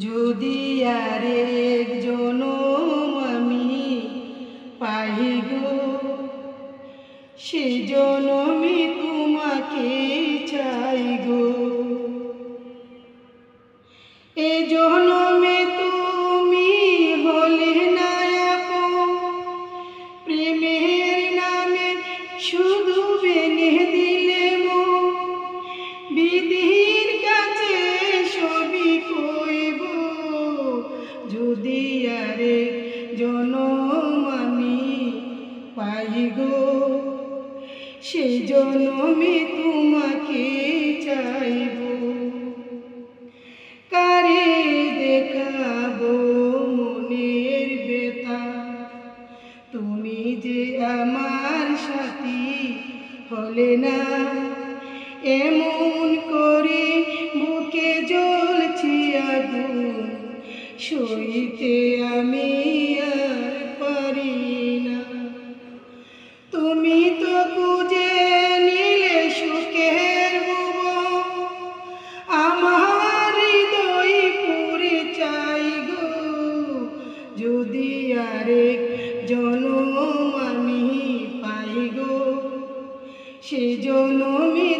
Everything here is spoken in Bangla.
যদি আরেক জনম আমি পাই গো, সে জনমে তোমাকে চাই গো। এ জনমে তুমি হলে না আপন, প্রেমের নামে শুধু ভেঙে দিলে মন। বিধির কাছে সবই কইব, যদি আরেক জনম আমি পাই গো, সে জনমে তোমাকে চাইব। কারে দেখাবো মনের ব্যথা, তুমি যে আমার সাথী হলে না। এমন করে বুকে জ্বলছে আগুন, সইতে আমি আর পারি না। তুমি তো খুঁজে নিলে সুখের ভুবন, আমার হৃদয় পুরে চাই গো, যদি আরেক জনম আমি পাই গো, সে জনমে